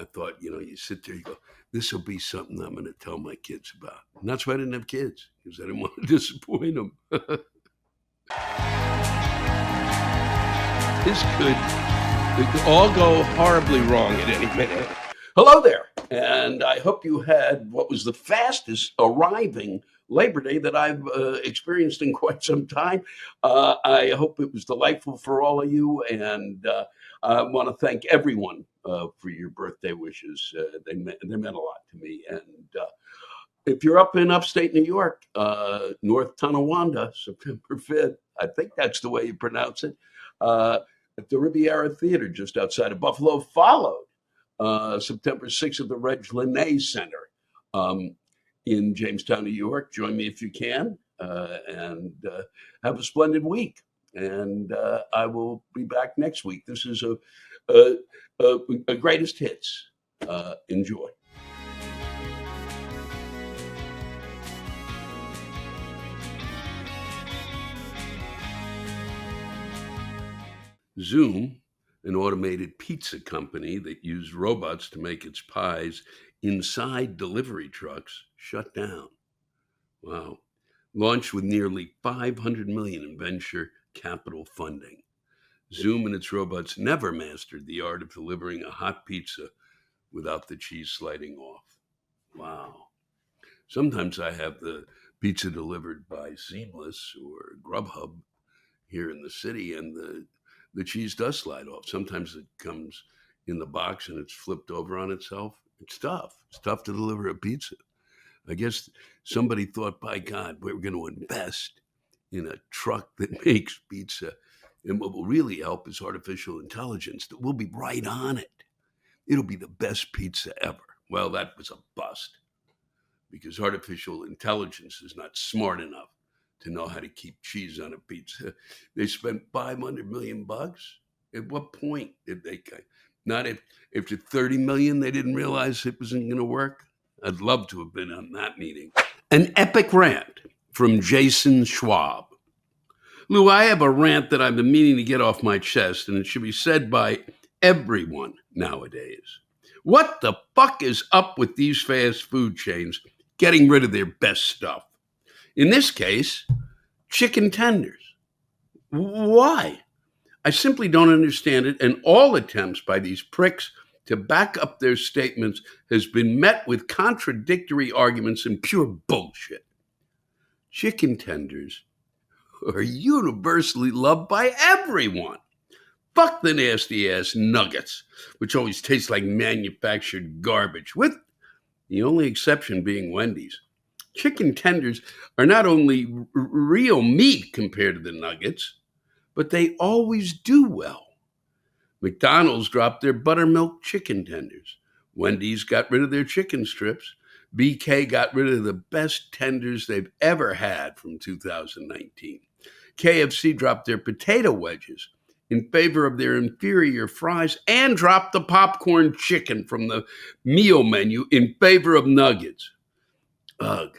I thought, you sit there, you go, this will be something I'm going to tell my kids about. And that's why I didn't have kids, because I didn't want to disappoint them. This could all go horribly wrong at any minute. Hello there, and I hope you had what was the fastest arriving Labor Day that I've experienced in quite some time. I hope it was delightful for all of you, and I want to thank everyone for your birthday wishes. They meant a lot to me. And if you're up in upstate New York, North Tonawanda, September 5th, I think that's the way you pronounce it, at the Riviera Theater just outside of Buffalo, followed September 6th at the Reg Linnaeus Center in Jamestown, New York. Join me if you can, and have a splendid week. And I will be back next week. This is a greatest hits. Enjoy. Zoom, an automated pizza company that used robots to make its pies inside delivery trucks, shut down. Wow. Launched with nearly $500 million in venture capital funding. Zoom and its robots never mastered the art of delivering a hot pizza without the cheese sliding off. Wow. Sometimes I have the pizza delivered by Seamless or Grubhub here in the city, and the cheese does slide off. Sometimes it comes in the box and it's flipped over on itself. It's tough. It's tough to deliver a pizza. I guess somebody thought, by God, we're going to invest in a truck that makes pizza. And what will really help is artificial intelligence that will be right on it. It'll be the best pizza ever. Well, that was a bust, because artificial intelligence is not smart enough to know how to keep cheese on a pizza. They spent $500 million. At what point did they? Not if after 30 million they didn't realize it wasn't going to work. I'd love to have been on that meeting. An epic rant from Jason Schwab. Lou, I have a rant that I've been meaning to get off my chest, and it should be said by everyone nowadays. What the fuck is up with these fast food chains getting rid of their best stuff? In this case, chicken tenders. Why? I simply don't understand it, and all attempts by these pricks to back up their statements has been met with contradictory arguments and pure bullshit. Chicken tenders are universally loved by everyone. Fuck the nasty-ass nuggets, which always taste like manufactured garbage, with the only exception being Wendy's. Chicken tenders are not only real meat compared to the nuggets, but they always do well. McDonald's dropped their buttermilk chicken tenders. Wendy's got rid of their chicken strips. BK got rid of the best tenders they've ever had from 2019. KFC dropped their potato wedges in favor of their inferior fries and dropped the popcorn chicken from the meal menu in favor of nuggets. Ugh.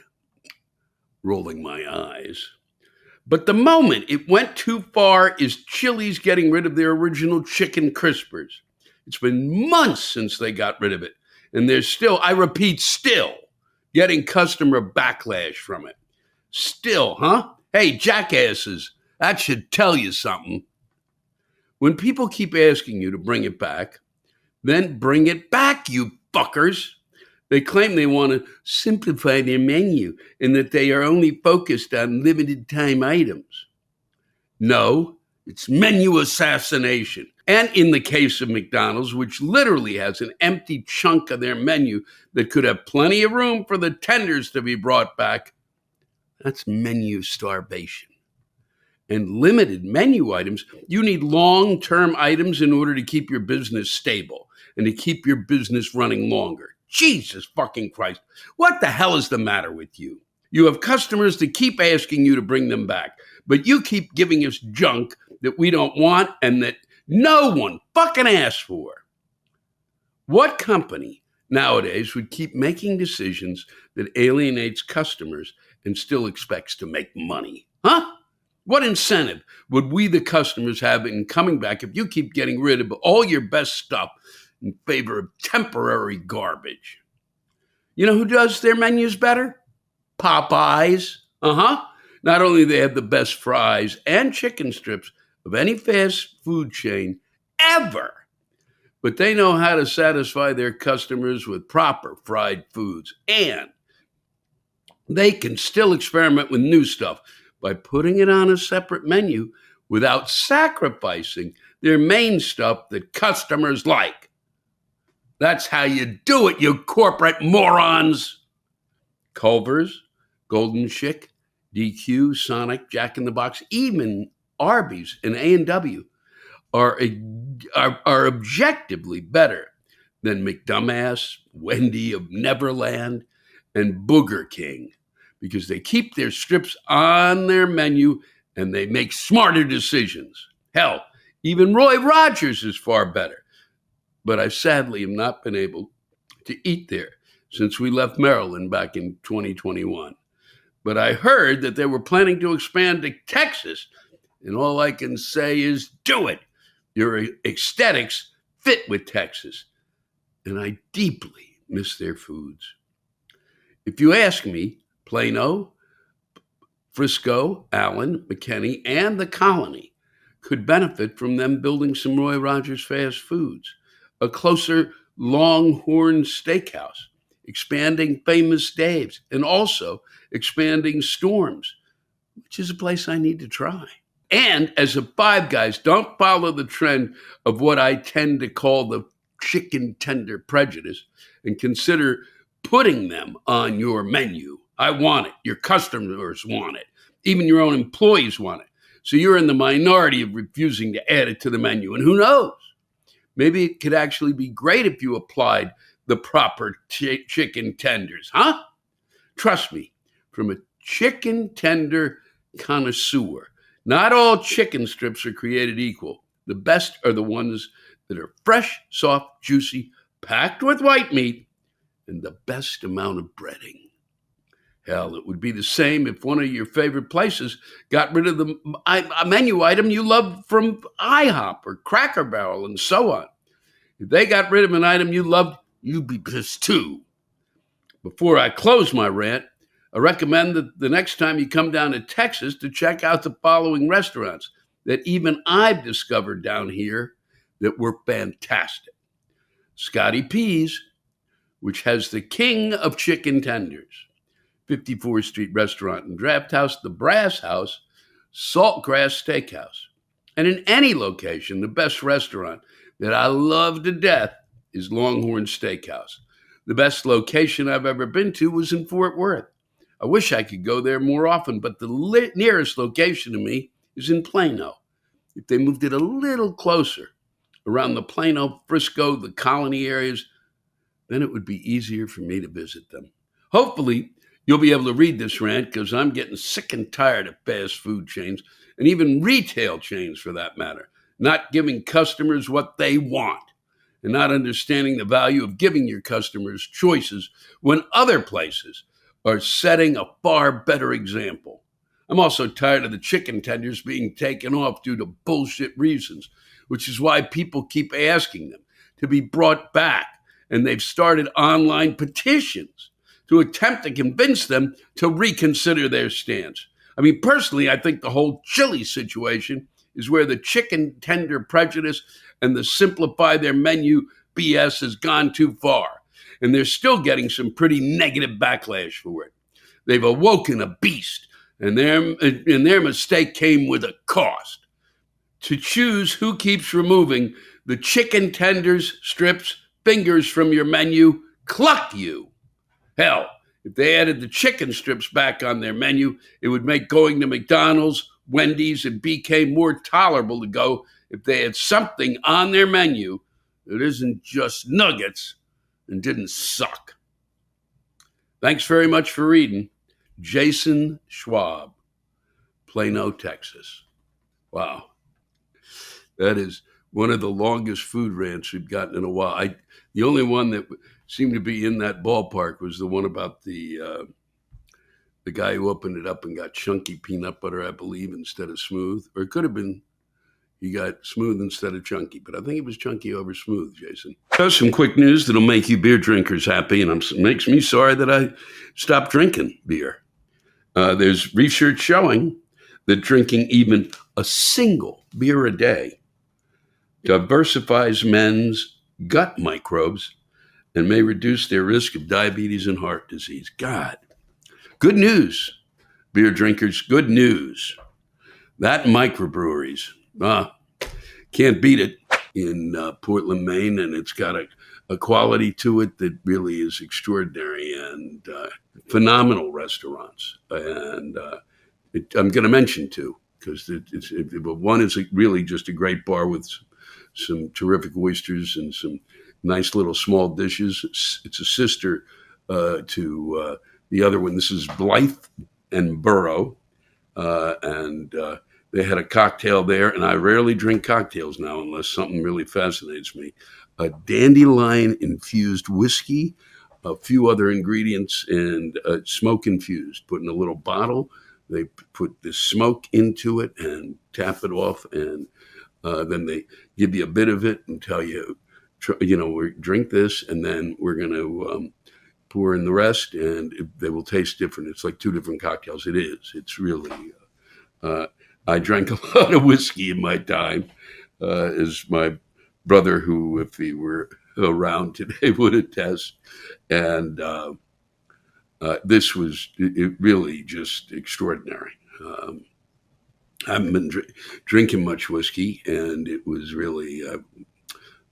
Rolling my eyes. But the moment it went too far is Chili's getting rid of their original chicken crispers. It's been months since they got rid of it, and they're still, I repeat, still getting customer backlash from it. Still, huh? Hey, jackasses, that should tell you something. When people keep asking you to bring it back, then bring it back, you fuckers. They claim they want to simplify their menu and that they are only focused on limited time items. No, it's menu assassination. And in the case of McDonald's, which literally has an empty chunk of their menu that could have plenty of room for the tenders to be brought back, that's menu starvation. And limited menu items, you need long-term items in order to keep your business stable and to keep your business running longer. Jesus fucking Christ. What the hell is the matter with you? You have customers that keep asking you to bring them back, but you keep giving us junk that we don't want and that no one fucking asked for. What company nowadays would keep making decisions that alienates customers and still expects to make money? Huh? What incentive would we, the customers, have in coming back if you keep getting rid of all your best stuff? in favor of temporary garbage. You know who does their menus better? Popeyes. Not only do they have the best fries and chicken strips of any fast food chain ever, but they know how to satisfy their customers with proper fried foods. And they can still experiment with new stuff by putting it on a separate menu without sacrificing their main stuff that customers like. That's how you do it, you corporate morons. Culver's, Golden Chick, DQ, Sonic, Jack in the Box, even Arby's and A&W are objectively better than McDumbass, Wendy of Neverland, and Booger King because they keep their strips on their menu and they make smarter decisions. Hell, even Roy Rogers is far better. But I sadly have not been able to eat there since we left Maryland back in 2021. But I heard that they were planning to expand to Texas, and all I can say is do it. Your aesthetics fit with Texas, and I deeply miss their foods. If you ask me, Plano, Frisco, Allen, McKinney, and the Colony could benefit from them building some Roy Rogers fast foods, a closer Longhorn Steakhouse, expanding Famous Dave's, and also expanding Storms, which is a place I need to try. And as a Five Guys, don't follow the trend of what I tend to call the chicken tender prejudice and consider putting them on your menu. I want it. Your customers want it. Even your own employees want it. So you're in the minority of refusing to add it to the menu. And who knows? Maybe it could actually be great if you applied the proper chicken tenders, huh? Trust me, from a chicken tender connoisseur, not all chicken strips are created equal. The best are the ones that are fresh, soft, juicy, packed with white meat, and the best amount of breading. Hell, it would be the same if one of your favorite places got rid of a menu item you loved from IHOP or Cracker Barrel and so on. If they got rid of an item you loved, you'd be pissed too. Before I close my rant, I recommend that the next time you come down to Texas to check out the following restaurants that even I've discovered down here that were fantastic. Scotty P's, which has the king of chicken tenders. 54th Street Restaurant and Draft House, the Brass House, Saltgrass Steakhouse. And in any location, the best restaurant that I love to death is Longhorn Steakhouse. The best location I've ever been to was in Fort Worth. I wish I could go there more often, but the nearest location to me is in Plano. If they moved it a little closer, around the Plano, Frisco, the Colony areas, then it would be easier for me to visit them. Hopefully, you'll be able to read this rant because I'm getting sick and tired of fast food chains and even retail chains for that matter, not giving customers what they want and not understanding the value of giving your customers choices when other places are setting a far better example. I'm also tired of the chicken tenders being taken off due to bullshit reasons, which is why people keep asking them to be brought back, and they've started online petitions to attempt to convince them to reconsider their stance. I mean, personally, I think the whole chili situation is where the chicken tender prejudice and the simplify their menu BS has gone too far. And they're still getting some pretty negative backlash for it. They've awoken a beast, and their mistake came with a cost. To choose who keeps removing the chicken tenders, strips, fingers from your menu, cluck you. Hell, if they added the chicken strips back on their menu, it would make going to McDonald's, Wendy's, and BK more tolerable to go if they had something on their menu that isn't just nuggets and didn't suck. Thanks very much for reading. Jason Schwab, Plano, Texas. Wow. That is one of the longest food rants we've gotten in a while. The only one that seemed to be in that ballpark was the one about the guy who opened it up and got chunky peanut butter, I believe, instead of smooth. Or it could have been He got smooth instead of chunky, but I think it was chunky over smooth, Jason. There's some quick news that'll make you beer drinkers happy, and makes me sorry that I stopped drinking beer. There's research showing that drinking even a single beer a day diversifies men's gut microbes and may reduce their risk of diabetes and heart disease. God, good news, beer drinkers, good news. That microbreweries, can't beat it in Portland, Maine, and it's got a quality to it that really is extraordinary, and phenomenal restaurants. And I'm going to mention two, because one is really just a great bar with some terrific oysters and some nice little small dishes. It's a sister to the other one. This is Blythe and Burrow, and they had a cocktail there, and I rarely drink cocktails now unless something really fascinates me. A dandelion-infused whiskey, a few other ingredients, and smoke infused. Put in a little bottle. They put the smoke into it and tap it off, and then they give you a bit of it and tell you, drink this, and then we're going to pour in the rest, and they will taste different. It's like two different cocktails. It is. It's really. I drank a lot of whiskey in my time, as my brother, who, if he were around today, would attest. And this was really just extraordinary. I haven't been drinking much whiskey, and it was really a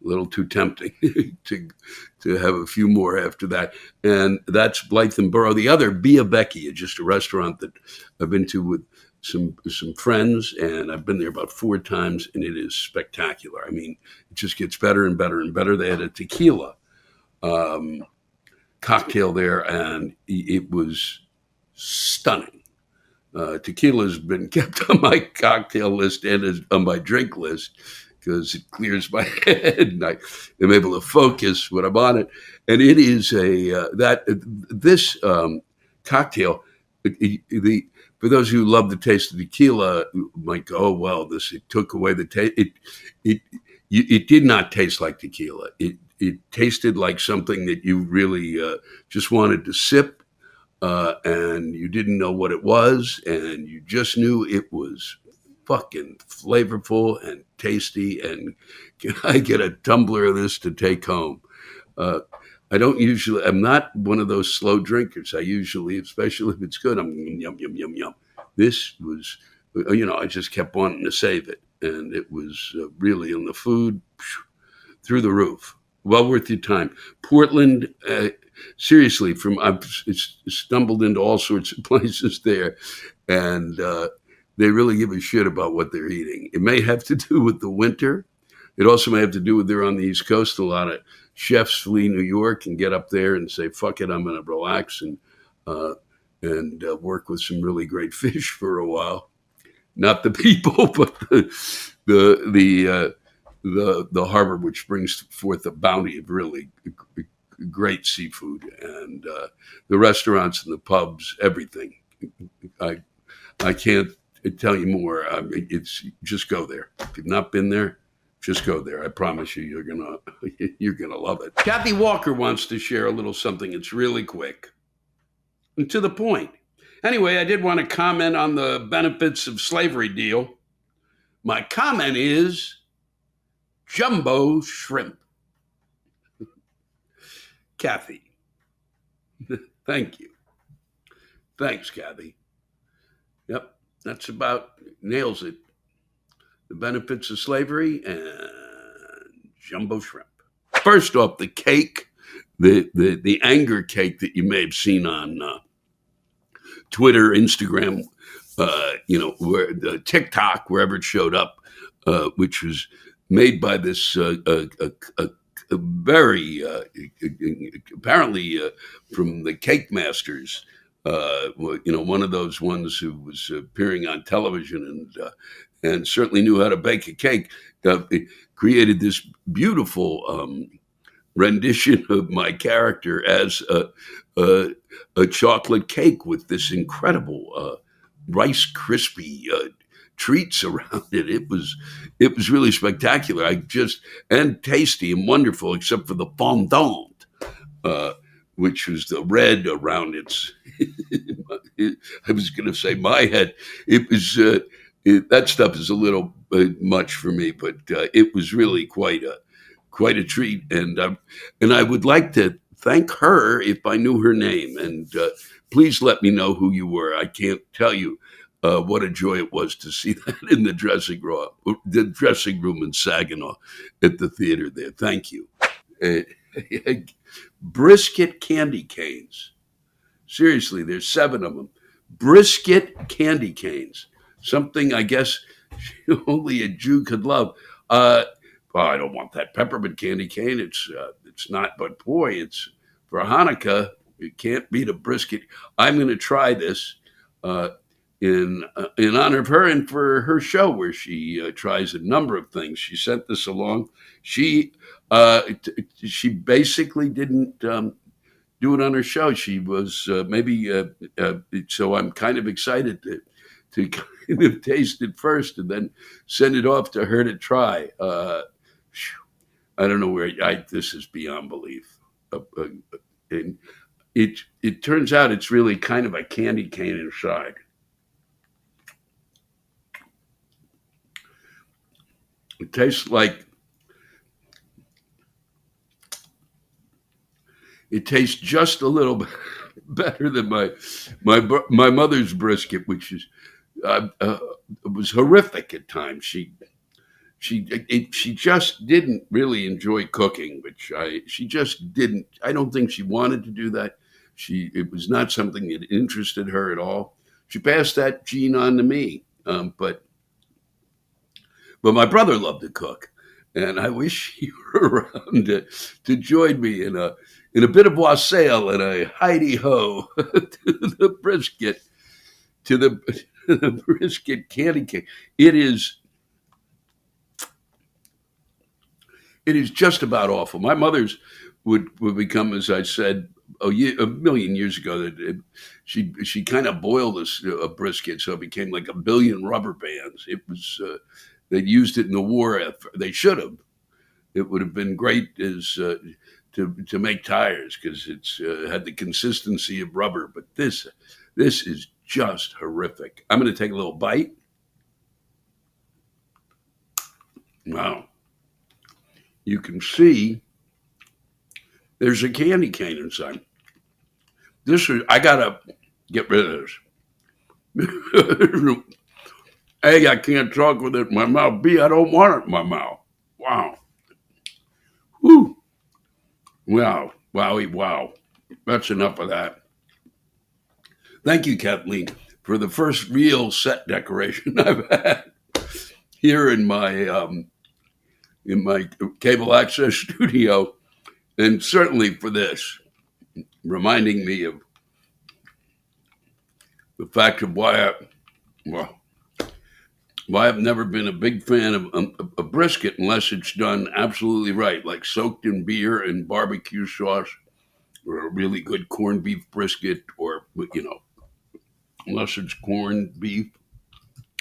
little too tempting to have a few more after that. And that's Blythe and Burrow. The other, Bia Vecchia, just a restaurant that I've been to with some friends, and I've been there about 4 times, and it is spectacular. I mean, it just gets better and better and better. They had a tequila cocktail there, and it was stunning. Tequila's been kept on my cocktail list and on my drink list because it clears my head, and I am able to focus when I'm on it. And it is this cocktail. For those who love the taste of tequila, might go, "Oh well, it took away the taste." It did not taste like tequila. It tasted like something that you really just wanted to sip, and you didn't know what it was, and you just knew it was fucking flavorful and tasty. And can I get a tumbler of this to take home? I'm not one of those slow drinkers. I usually, especially if it's good, I'm yum, yum, yum, yum. This was, I just kept wanting to save it. And it was really in the food, through the roof. Well worth your time. Portland, seriously, I've stumbled into all sorts of places there, and they really give a shit about what they're eating. It may have to do with the winter. It also may have to do with they're on the East Coast. A lot of chefs flee New York and get up there and say, "Fuck it, I'm going to relax and work with some really great fish for a while." Not the people, but the harbor, which brings forth a bounty of really great seafood, and the restaurants and the pubs, everything. I can't tell you more. It's just go there. If you've not been there, just go there. I promise you, you're gonna love it. Kathy Walker wants to share a little something. It's really quick and to the point. Anyway, I did want to comment on the benefits of slavery deal. My comment is jumbo shrimp. Kathy, thank you. Thanks, Kathy. Yep, that's about nails it. The benefits of slavery and jumbo shrimp. First off, the cake, the anger cake that you may have seen on Twitter, Instagram, where the TikTok, wherever it showed up, which was made by this a very apparently from the Cake Masters. One of those ones who was appearing on television and certainly knew how to bake a cake, created this beautiful rendition of my character as a chocolate cake with this incredible Rice Krispie treats around it. It was really spectacular. And tasty and wonderful, except for the fondant, uh, which was the red around its. I was going to say my head. It was that stuff is a little much for me, but it was really quite a treat. And I would like to thank her if I knew her name. And please let me know who you were. I can't tell you what a joy it was to see that in the dressing room in Saginaw at the theater there. Thank you. Uh, Brisket candy canes. Seriously, there's 7 of them. Brisket candy canes. Something I guess only a Jew could love. Uh, well, I don't want that peppermint candy cane. It's not. But boy, it's for Hanukkah. It can't beat a brisket. I'm going to try this uh, in honor of her and for her show where she tries a number of things. She sent this along. She basically didn't. Do it on her show. She was maybe so. I'm kind of excited to kind of taste it first and then send it off to her to try. I don't know where this is beyond belief. And it turns out it's really kind of a candy cane inside. It tastes like it tastes just a little bit better than my mother's brisket, which is was horrific at times. She just didn't really enjoy cooking, she just didn't. I don't think she wanted to do that. It was not something that interested her at all. She passed that gene on to me, but my brother loved to cook, and I wish he were around to join me in a bit of wassail and a Heidi ho to the brisket to the brisket candy cane. It is just about awful. My mother's would become, as I said, a million years ago, that she kind of boiled a brisket, so it became like a billion rubber bands. It was they used it in the war. They should have. It would have been great as to make tires because it's had the consistency of rubber. But this is just horrific. I'm going to take a little bite. Wow, you can see there's a candy cane inside. I gotta get rid of this. A, I can't talk with it in my mouth. B, I don't want it in my mouth. Wow. Whew. Wow. Wowie, wow. That's enough of that. Thank you, Kathleen, for the first real set decoration I've had here in my cable access studio, and certainly for this, reminding me of the fact of well, why I've never been a big fan of brisket unless it's done absolutely right, like soaked in beer and barbecue sauce, or a really good corned beef brisket, or unless it's corned beef.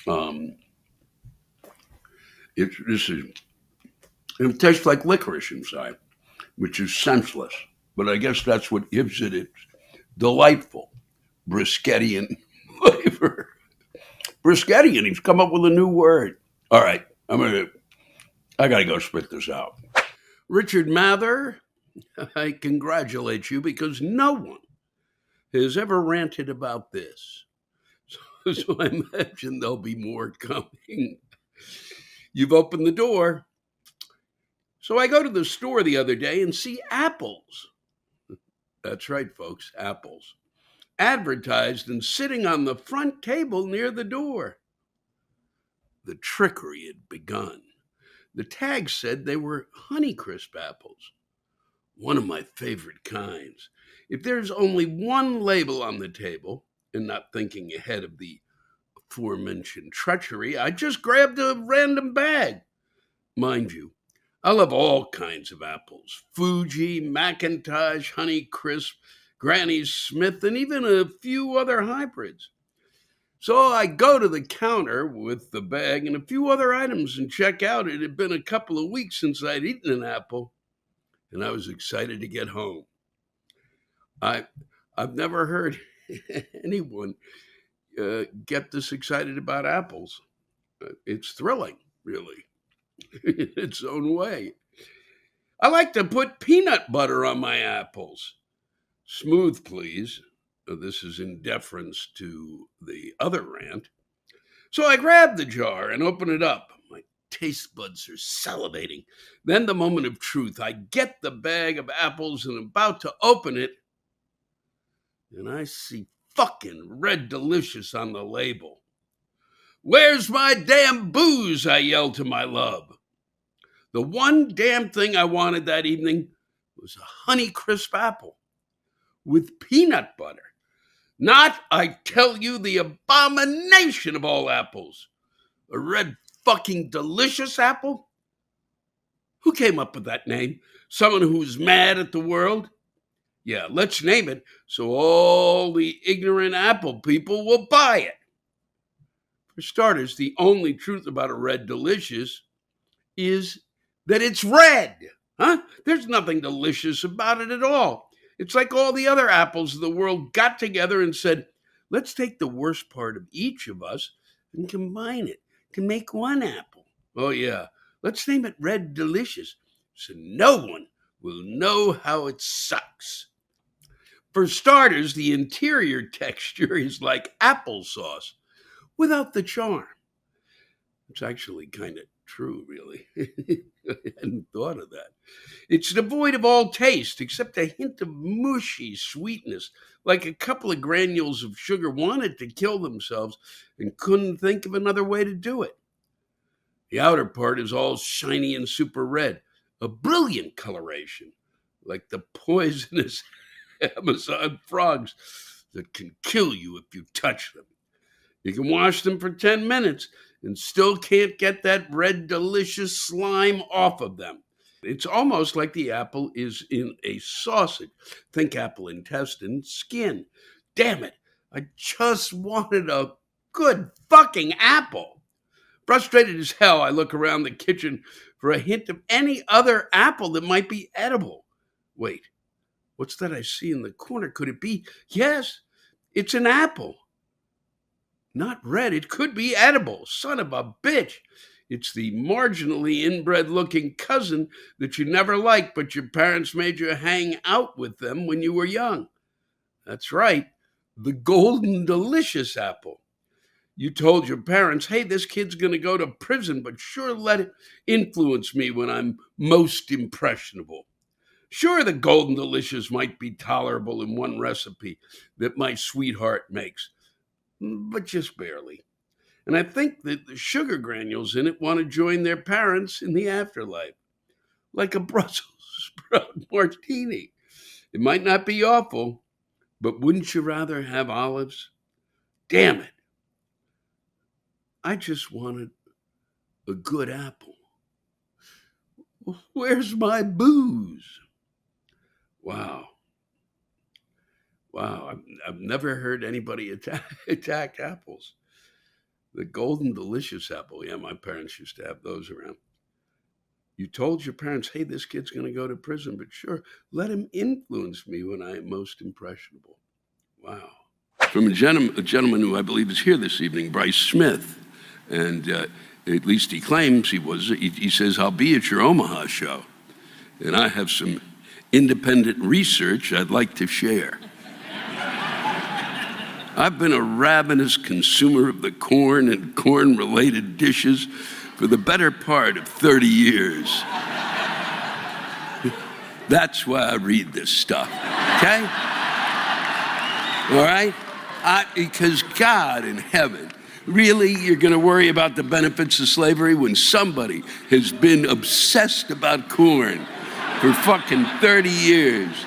Um, it tastes like licorice inside, which is senseless, but I guess that's what gives it its delightful briskettian flavor. Briskettian. He's come up with a new word. All right, I gotta go spit this out. Richard Mather, I congratulate you because no one has ever ranted about this. So I imagine there'll be more coming. You've opened the door. So I go to the store the other day and see apples. That's right, folks, apples. Advertised and sitting on the front table near the door. The trickery had begun. The tag said they were Honeycrisp apples, one of my favorite kinds. If there's only one label on the table, and not thinking ahead of the aforementioned treachery, I just grabbed a random bag. Mind you, I love all kinds of apples: Fuji, Macintosh, Honeycrisp, Granny Smith, and even a few other hybrids. So I go to the counter with the bag and a few other items and check out. It had been a couple of weeks since I'd eaten an apple, and I was excited to get home. I've never heard anyone get this excited about apples. It's thrilling, really, in its own way. I like to put peanut butter on my apples. Smooth, please. This is in deference to the other rant. So I grab the jar and open it up. My taste buds are salivating. Then the moment of truth. I get the bag of apples and about to open it, and I see fucking Red Delicious on the label. Where's my damn booze? I yell to my love. The one damn thing I wanted that evening was a Honeycrisp apple with peanut butter. Not, I tell you, the abomination of all apples. A Red fucking Delicious apple? Who came up with that name? Someone who's mad at the world? Yeah, let's name it so all the ignorant apple people will buy it. For starters, the only truth about a Red Delicious is that it's red. Huh? There's nothing delicious about it at all. It's like all the other apples of the world got together and said, let's take the worst part of each of us and combine it to make one apple. Oh, yeah. Let's name it Red Delicious so no one will know how it sucks. For starters, the interior texture is like applesauce without the charm. It's actually kind of true, really. I hadn't thought of that. It's devoid of all taste except a hint of mushy sweetness, like a couple of granules of sugar wanted to kill themselves and couldn't think of another way to do it. The outer part is all shiny and super red, a brilliant coloration, like the poisonous Amazon frogs that can kill you if you touch them. You can wash them for 10 minutes and still can't get that Red Delicious slime off of them. It's almost like the apple is in a sausage. Think apple intestine, skin. Damn it, I just wanted a good fucking apple. Frustrated as hell, I look around the kitchen for a hint of any other apple that might be edible. Wait, what's that I see in the corner? Could it be? Yes, it's an apple. Not red, it could be edible. Son of a bitch. It's the marginally inbred-looking cousin that you never liked, but your parents made you hang out with them when you were young. That's right, the Golden Delicious apple. You told your parents, hey, this kid's going to go to prison, but sure let it influence me when I'm most impressionable. Sure, the Golden Delicious might be tolerable in one recipe that my sweetheart makes, but just barely. And I think that the sugar granules in it want to join their parents in the afterlife, like a Brussels sprout martini. It might not be awful, but wouldn't you rather have olives? Damn it. I just wanted a good apple. Where's my booze? Wow. I've never heard anybody attack apples. The Golden Delicious apple. Yeah, my parents used to have those around. You told your parents, hey, this kid's going to go to prison, but sure, let him influence me when I am most impressionable. Wow. From a gentleman who I believe is here this evening, Bryce Smith. And at least he claims he was. He says, I'll be at your Omaha show. And I have some independent research I'd like to share. I've been a ravenous consumer of the corn and corn-related dishes for the better part of 30 years. That's why I read this stuff, okay? All right? Because God in heaven, really, you're going to worry about the benefits of slavery when somebody has been obsessed about corn for fucking 30 years?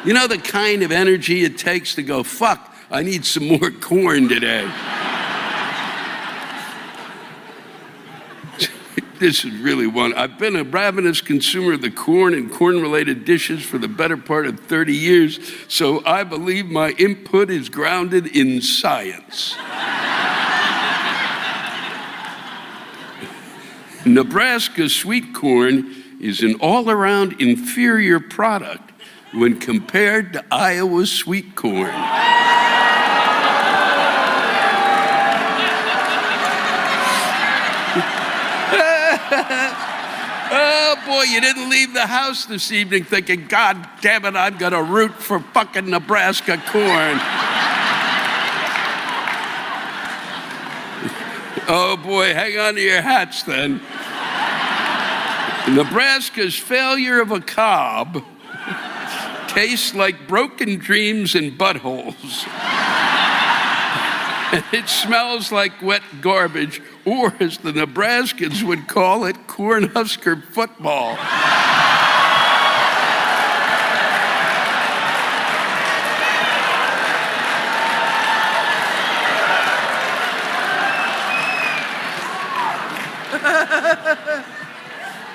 You know the kind of energy it takes to go, fuck, I need some more corn today. This is really one. I've been a ravenous consumer of the corn and corn-related dishes for the better part of 30 years, so I believe my input is grounded in science. Nebraska sweet corn is an all-around inferior product when compared to Iowa sweet corn. Oh, boy, you didn't leave the house this evening thinking, God damn it, I'm going to root for fucking Nebraska corn. Oh, boy, hang on to your hats then. Nebraska's failure of a cob tastes like broken dreams and buttholes. And it smells like wet garbage, or as the Nebraskans would call it, Cornhusker football.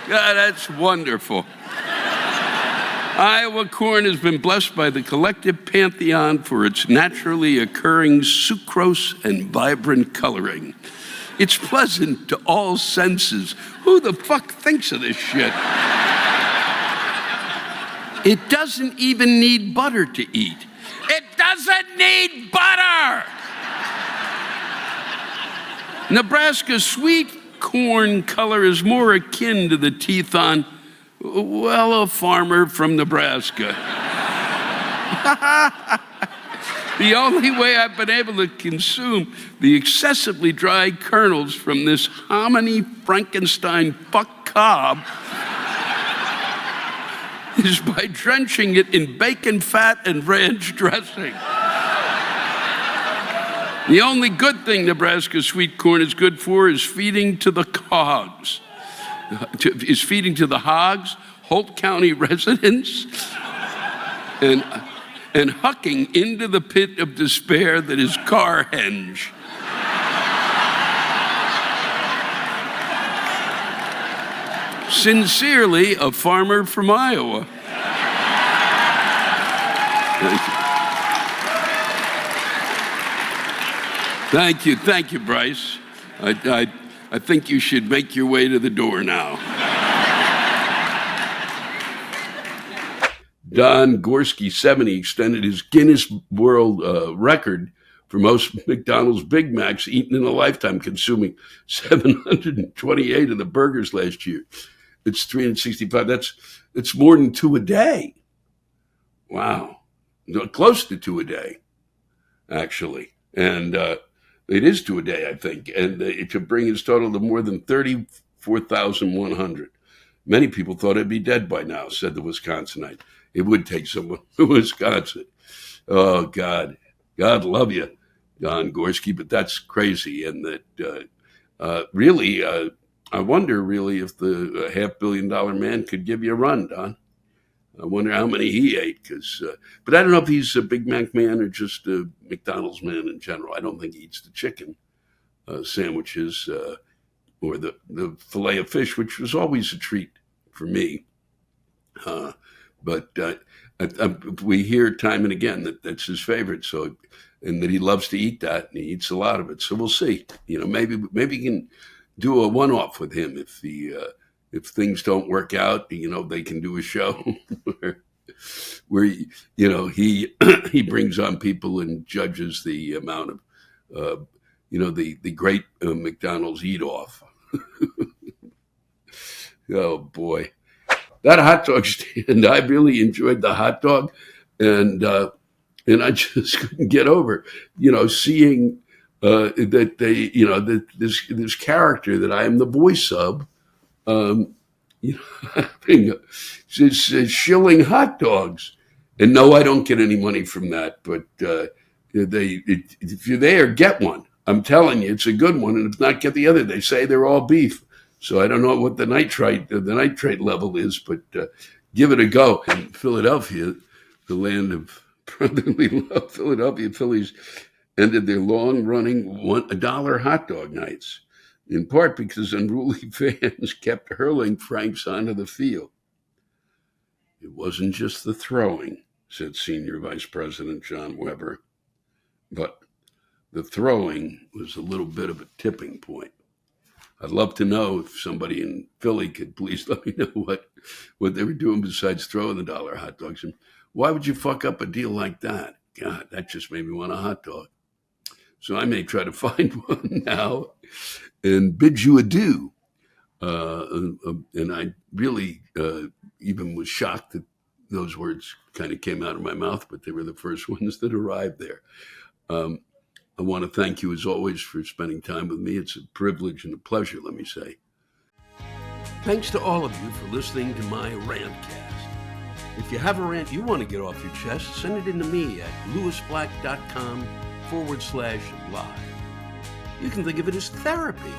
God, that's wonderful. Iowa corn has been blessed by the collective pantheon for its naturally occurring sucrose and vibrant coloring. It's pleasant to all senses. Who the fuck thinks of this shit? It doesn't even need butter to eat. It doesn't need butter! Nebraska's sweet corn color is more akin to the teeth on, well, a farmer from Nebraska. The only way I've been able to consume the excessively dry kernels from this hominy Frankenstein fuck cob is by drenching it in bacon fat and ranch dressing. The only good thing Nebraska sweet corn is good for is feeding to the hogs. Is feeding to the hogs, Holt County residents, and hucking into the pit of despair that is Carhenge. Sincerely, a farmer from Iowa. Thank you, Bryce. I think you should make your way to the door now. Don Gorski, 70, extended his Guinness World Record for most McDonald's Big Macs eaten in a lifetime, consuming 728 of the burgers last year. It's 365. It's more than 2 a day. Wow. No, close to 2 a day, actually. And it is 2 a day, I think. And it could bring his total to more than 34,100. Many people thought I'd be dead by now, said the Wisconsinite. It would take someone from Wisconsin. Oh, God. God love you, Don Gorski, but that's crazy. And that really, I wonder really if the $500 million man could give you a run, Don. I wonder how many he ate. But I don't know if he's a Big Mac man or just a McDonald's man in general. I don't think he eats the chicken sandwiches or the filet of fish, which was always a treat for me. But we hear time and again that that's his favorite. So, and that he loves to eat that, and he eats a lot of it. So we'll see. Maybe he can do a one-off with him if things don't work out. They can do a show where he brings on people and judges the amount of the great McDonald's eat off. Oh boy. That hot dog stand, I really enjoyed the hot dog, and I just couldn't get over, seeing that they, that this character that I am the voice of, shilling hot dogs, and no, I don't get any money from that, but if you're there, get one. I'm telling you, it's a good one, and if not, get the other. They say they're all beef. So I don't know what the nitrate level is, but give it a go. In Philadelphia, the land of brotherly love, Philadelphia Phillies ended their long-running $1 hot dog nights, in part because unruly fans kept hurling Franks onto the field. It wasn't just the throwing, said Senior Vice President John Weber, but the throwing was a little bit of a tipping point. I'd love to know if somebody in Philly could please let me know what they were doing besides throwing the dollar hot dogs. And why would you fuck up a deal like that? God, that just made me want a hot dog. So I may try to find one now and bid you adieu. And I really even was shocked that those words kind of came out of my mouth, but they were the first ones that arrived there. I want to thank you, as always, for spending time with me. It's a privilege and a pleasure, let me say. Thanks to all of you for listening to my Rantcast. If you have a rant you want to get off your chest, send it in to me at lewisblack.com/live. You can think of it as therapy,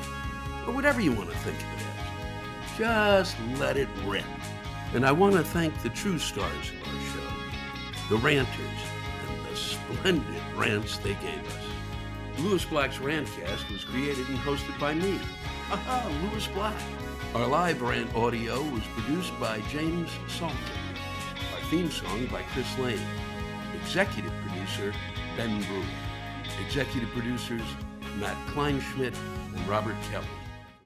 or whatever you want to think of it as. Just let it rip. And I want to thank the true stars of our show, the ranters, and the splendid rants they gave us. Lewis Black's Rantcast was created and hosted by me. Aha, Lewis Black. Our live rant audio was produced by James Salter. Our theme song by Chris Lane. Executive producer, Ben Brewer. Executive producers, Matt Kleinschmidt and Robert Kelly.